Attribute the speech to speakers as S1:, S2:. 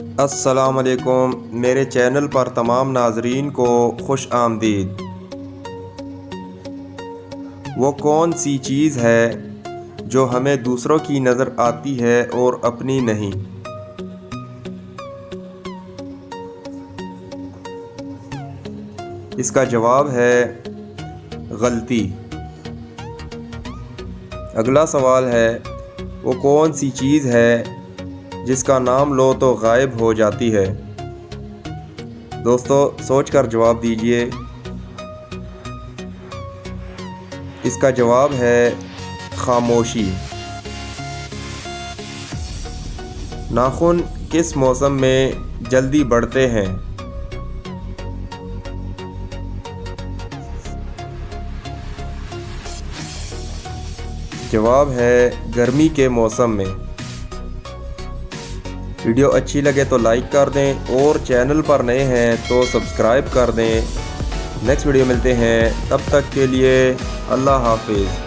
S1: السلام علیکم، میرے چینل پر تمام ناظرین کو خوش آمدید۔ وہ کون سی چیز ہے جو ہمیں دوسروں کی نظر آتی ہے اور اپنی نہیں؟ اس کا جواب ہے غلطی۔ اگلا سوال ہے، وہ کون سی چیز ہے جس کا نام لو تو غائب ہو جاتی ہے؟ دوستو سوچ کر جواب دیجئے۔ اس کا جواب ہے خاموشی۔ ناخن کس موسم میں جلدی بڑھتے ہیں؟ جواب ہے گرمی کے موسم میں۔ ویڈیو اچھی لگے تو لائک کر دیں اور چینل پر نئے ہیں تو سبسکرائب کر دیں۔ نیکسٹ ویڈیو ملتے ہیں، تب تک کے لیے اللہ حافظ۔